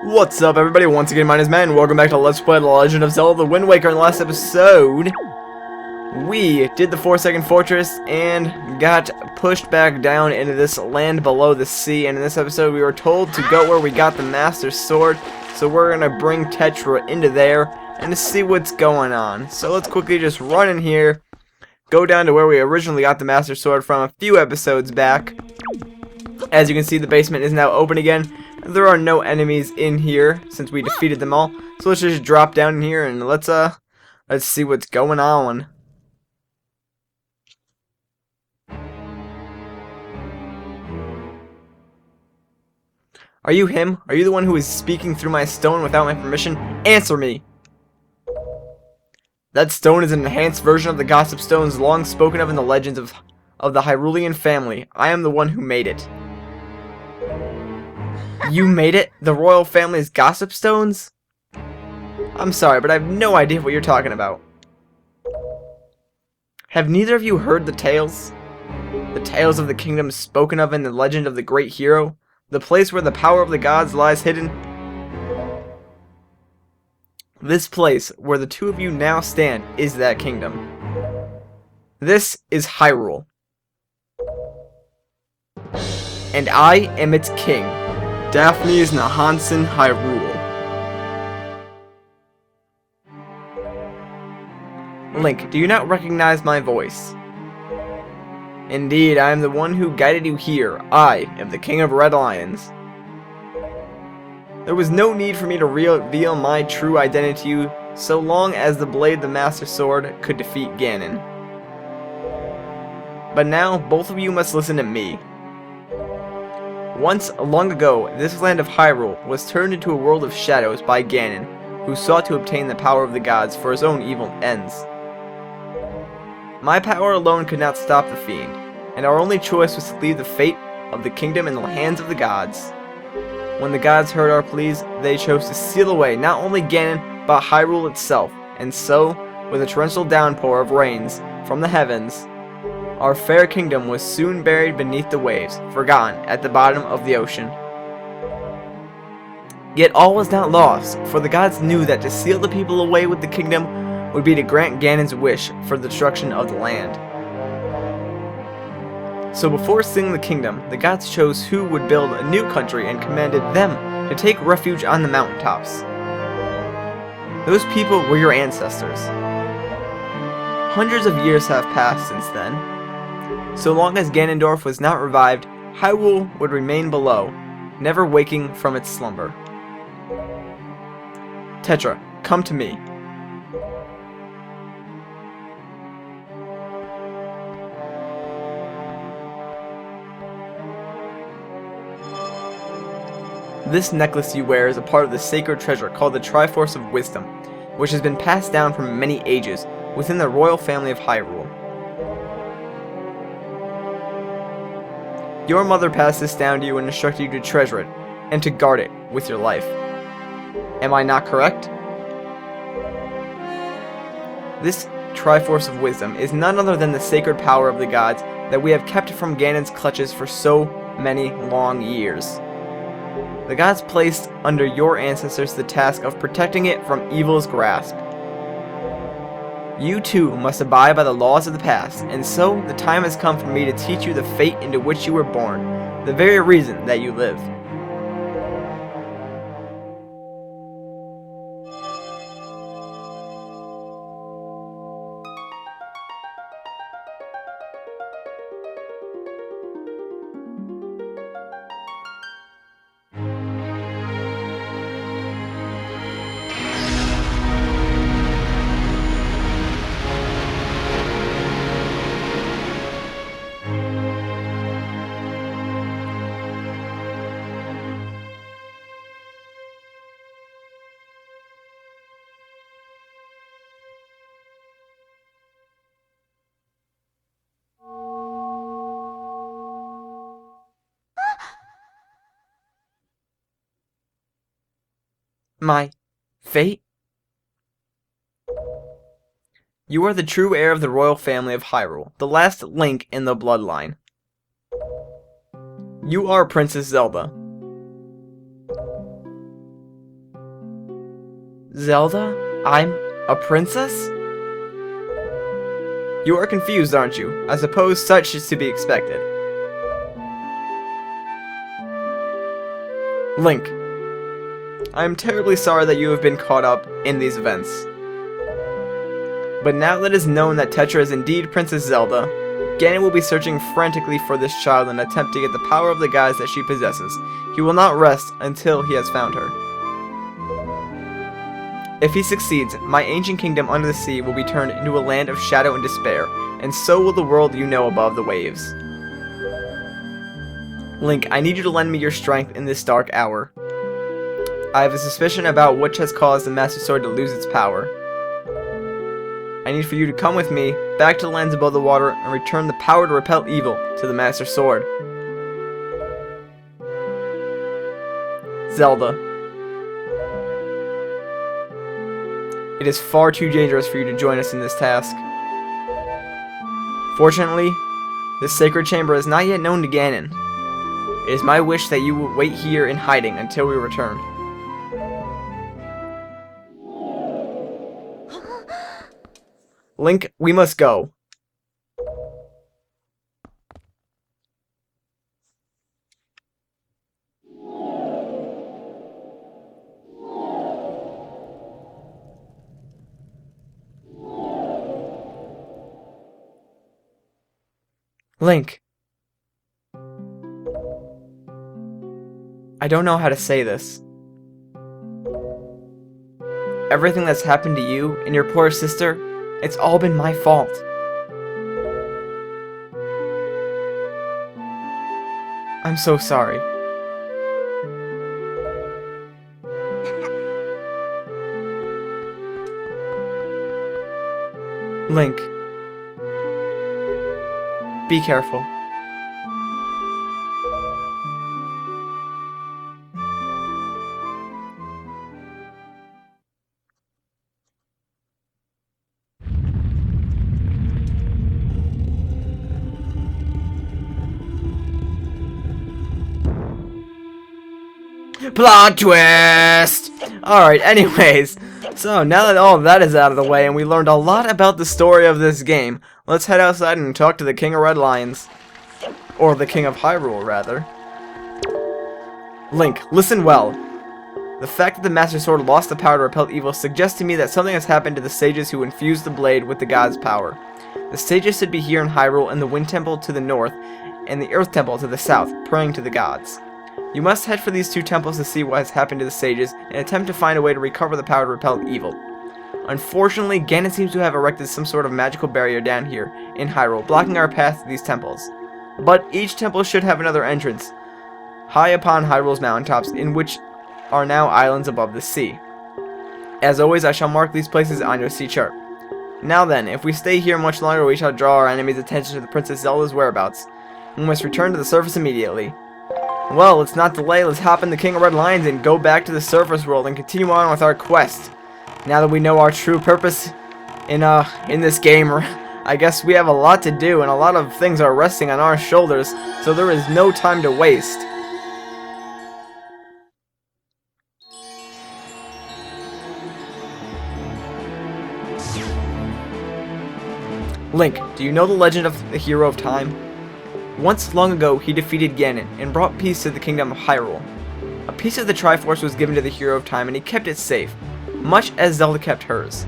What's up, everybody? Once again, my name is Matt, and welcome back to Let's Play The Legend of Zelda: The Wind Waker. In the last episode, we did the 4-second fortress and got pushed back down into this land below the sea. And in this episode, we were told to go where we got the Master Sword. So we're gonna bring Tetra into there and to see what's going on. So let's quickly just run in here, go down to where we originally got the Master Sword from a few episodes back. As you can see, the basement is now open again. There are no enemies in here since we defeated them all. So let's just drop down in here and let's see what's going on. Are you him? Are you the one who is speaking through my stone without my permission? Answer me! That stone is an enhanced version of the gossip stones long spoken of in the legends of the Hyrulean family. I am the one who made it. You made it? The royal family's gossip stones? I'm sorry, but I have no idea what you're talking about. Have neither of you heard the tales? The tales of the kingdom spoken of in the legend of the great hero? The place where the power of the gods lies hidden? This place, where the two of you now stand, is that kingdom. This is Hyrule. And I am its king. Daphne's Nahansen Hyrule. Link, do you not recognize my voice? Indeed, I am the one who guided you here. I am the King of Red Lions. There was no need for me to reveal my true identity to you, so long as the blade the Master Sword could defeat Ganon. But now, both of you must listen to me. Once, long ago, this land of Hyrule was turned into a world of shadows by Ganon, who sought to obtain the power of the gods for his own evil ends. My power alone could not stop the fiend, and our only choice was to leave the fate of the kingdom in the hands of the gods. When the gods heard our pleas, they chose to seal away not only Ganon, but Hyrule itself, and so, with a torrential downpour of rains from the heavens, our fair kingdom was soon buried beneath the waves, forgotten at the bottom of the ocean. Yet all was not lost, for the gods knew that to seal the people away with the kingdom would be to grant Ganon's wish for the destruction of the land. So before sealing the kingdom, the gods chose who would build a new country and commanded them to take refuge on the mountaintops. Those people were your ancestors. Hundreds of years have passed since then. So long as Ganondorf was not revived, Hyrule would remain below, never waking from its slumber. Tetra, come to me. This necklace you wear is a part of the sacred treasure called the Triforce of Wisdom, which has been passed down for many ages within the royal family of Hyrule. Your mother passed this down to you and instructed you to treasure it, and to guard it with your life. Am I not correct? This Triforce of Wisdom is none other than the sacred power of the gods that we have kept from Ganon's clutches for so many long years. The gods placed under your ancestors the task of protecting it from evil's grasp. You too must abide by the laws of the past, and so the time has come for me to teach you the fate into which you were born, the very reason that you live. My fate? You are the true heir of the royal family of Hyrule, the last link in the bloodline. You are Princess Zelda. Zelda? I'm a princess? You are confused, aren't you? I suppose such is to be expected. Link, I am terribly sorry that you have been caught up in these events. But now that it is known that Tetra is indeed Princess Zelda, Ganon will be searching frantically for this child in an attempt to get the power of the gods that she possesses. He will not rest until he has found her. If he succeeds, my ancient kingdom under the sea will be turned into a land of shadow and despair, and so will the world you know above the waves. Link, I need you to lend me your strength in this dark hour. I have a suspicion about which has caused the Master Sword to lose its power. I need for you to come with me back to the lands above the water and return the power to repel evil to the Master Sword. Zelda. It is far too dangerous for you to join us in this task. Fortunately, this sacred chamber is not yet known to Ganon. It is my wish that you will wait here in hiding until we return. Link, we must go. Link. I don't know how to say this. Everything that's happened to you and your poor sister, it's all been my fault. I'm so sorry. Link. Be careful. Plot twist! Alright, anyways, so now that all of that is out of the way and we learned a lot about the story of this game, let's head outside and talk to the King of Red Lions. Or the King of Hyrule, rather. Link, listen well. The fact that the Master Sword lost the power to repel evil suggests to me that something has happened to the sages who infused the blade with the god's power. The sages should be here in Hyrule in the Wind Temple to the north and the Earth Temple to the south, praying to the gods. You must head for these two temples to see what has happened to the sages and attempt to find a way to recover the power to repel evil. Unfortunately, Ganon seems to have erected some sort of magical barrier down here in Hyrule, blocking our path to these temples. But each temple should have another entrance, high upon Hyrule's mountaintops, in which are now islands above the sea. As always, I shall mark these places on your sea chart. Now then, if we stay here much longer, we shall draw our enemy's attention to the Princess Zelda's whereabouts. We must return to the surface immediately. Well, let's not delay, let's hop in the King of Red Lions and go back to the surface world and continue on with our quest. Now that we know our true purpose in this game, I guess we have a lot to do and a lot of things are resting on our shoulders, so there is no time to waste. Link, do you know the legend of the Hero of Time? Once long ago, he defeated Ganon and brought peace to the kingdom of Hyrule. A piece of the Triforce was given to the Hero of Time and he kept it safe, much as Zelda kept hers.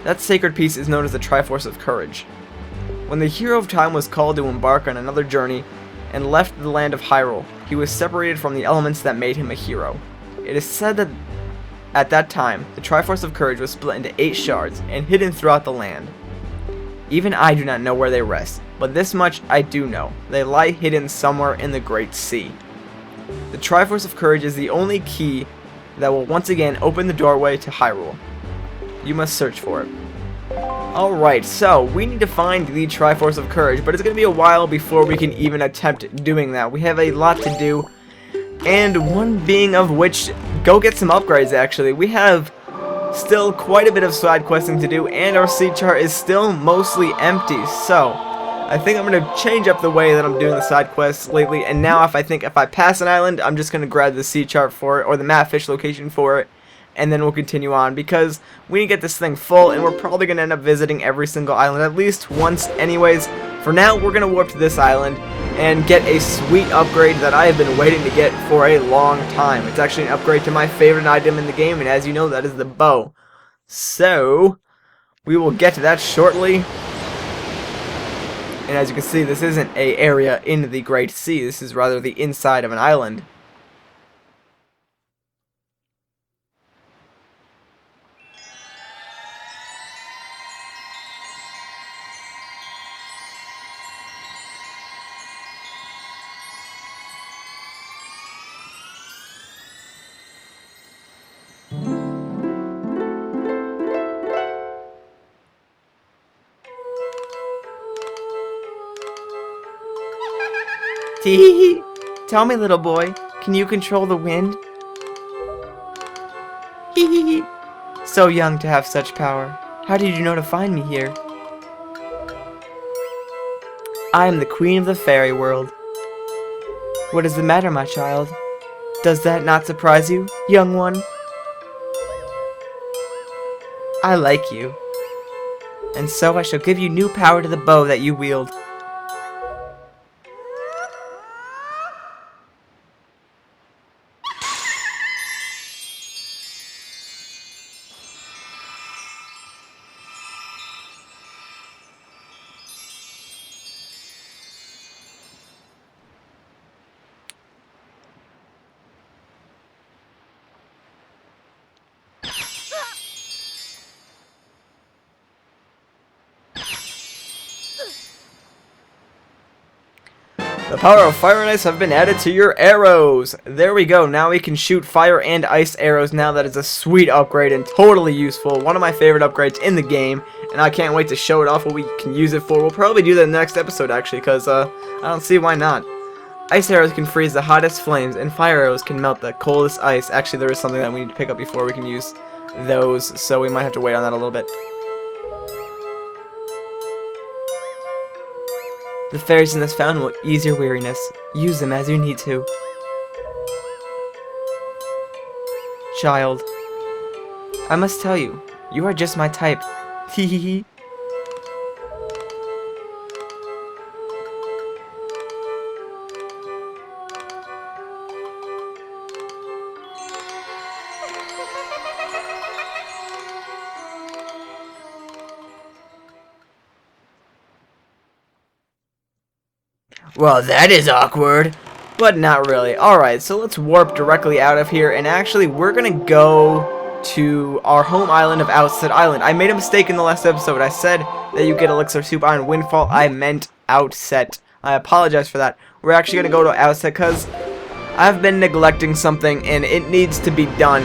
That sacred piece is known as the Triforce of Courage. When the Hero of Time was called to embark on another journey and left the land of Hyrule, he was separated from the elements that made him a hero. It is said that at that time, the Triforce of Courage was split into 8 shards and hidden throughout the land. Even I do not know where they rest, but this much I do know. They lie hidden somewhere in the Great Sea. The Triforce of Courage is the only key that will once again open the doorway to Hyrule. You must search for it. Alright, so we need to find the Triforce of Courage, but it's going to be a while before we can even attempt doing that. We have a lot to do, and one being of which, go get some upgrades actually. We have still quite a bit of side questing to do, and our sea chart is still mostly empty, so I think I'm going to change up the way that I'm doing the side quests lately, and now if I pass an island, I'm just going to grab the sea chart for it, or the map fish location for it, and then we'll continue on, because we need to get this thing full, and we're probably going to end up visiting every single island at least once anyways. For now, we're going to warp to this island and get a sweet upgrade that I have been waiting to get for a long time. It's actually an upgrade to my favorite item in the game, and as you know, that is the bow. So, we will get to that shortly. And as you can see, this isn't an area in the Great Sea. This is rather the inside of an island. Tee-hee-hee. Tell me, little boy, can you control the wind? Hee-hee-hee. So young to have such power. How did you know to find me here? I am the queen of the fairy world. What is the matter, my child? Does that not surprise you, young one? I like you. And so I shall give you new power to the bow that you wield. The power of fire and ice have been added to your arrows. There we go. Now we can shoot fire and ice arrows now. That is a sweet upgrade and totally useful. One of my favorite upgrades in the game. And I can't wait to show it off what we can use it for. We'll probably do that in the next episode actually, because I don't see why not. Ice arrows can freeze the hottest flames, and fire arrows can melt the coldest ice. Actually, there is something that we need to pick up before we can use those, so we might have to wait on that a little bit. The fairies in this fountain will ease your weariness. Use them as you need to. Child, I must tell you, you are just my type. Hee hee hee. Well, that is awkward. But not really. Alright, so let's warp directly out of here. And actually, we're going to go to our home island of Outset Island. I made a mistake in the last episode. I said that you get Elixir Soup on Windfall. I meant Outset. I apologize for that. We're actually going to go to Outset because I've been neglecting something and it needs to be done.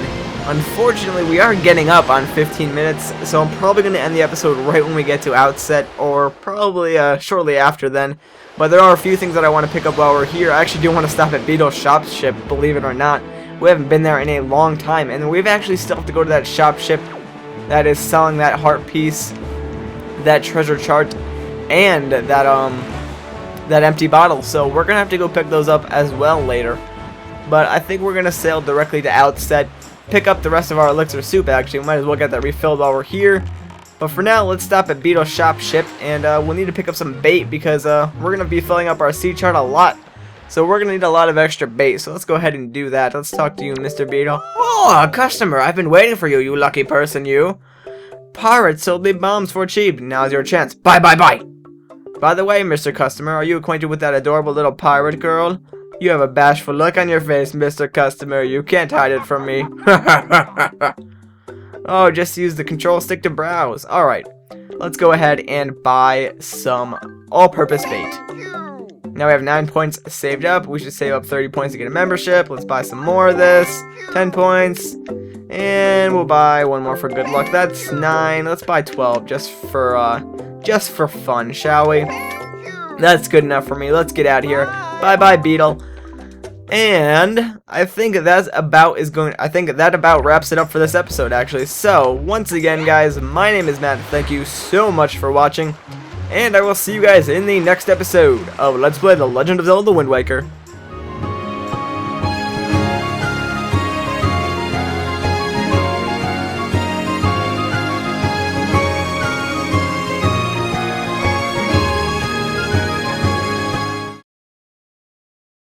Unfortunately, we are getting up on 15 minutes, so I'm probably going to end the episode right when we get to Outset, or probably shortly after then. But there are a few things that I want to pick up while we're here. I actually do want to stop at Beetle's shop ship, believe it or not. We haven't been there in a long time, and we've actually still have to go to that shop ship that is selling that heart piece, that treasure chart, and that empty bottle. So we're going to have to go pick those up as well later. But I think we're going to sail directly to Outset, pick up the rest of our Elixir Soup actually. We might as well get that refilled while we're here. But for now, let's stop at Beetle's shop ship, and we'll need to pick up some bait because we're going to be filling up our sea chart a lot. So we're going to need a lot of extra bait, so let's go ahead and do that. Let's talk to you, Mr. Beetle. Oh, a customer. I've been waiting for you, you lucky person, you. Pirates sold me bombs for cheap. Now's your chance. Bye, bye, bye. By the way, Mr. Customer, are you acquainted with that adorable little pirate girl? You have a bashful look on your face, Mr. Customer. You can't hide it from me. Oh, just use the control stick to browse. Alright, let's go ahead and buy some all-purpose bait. Now we have 9 points saved up. We should save up 30 points to get a membership. Let's buy some more of this. 10 points. And we'll buy one more for good luck. That's 9. Let's buy 12 just for fun, shall we? That's good enough for me. Let's get out of here. Bye-bye, Beetle. And I think that about wraps it up for this episode, actually. So, once again, guys, my name is Matt. Thank you so much for watching, and I will see you guys in the next episode of Let's Play The Legend of Zelda Wind Waker.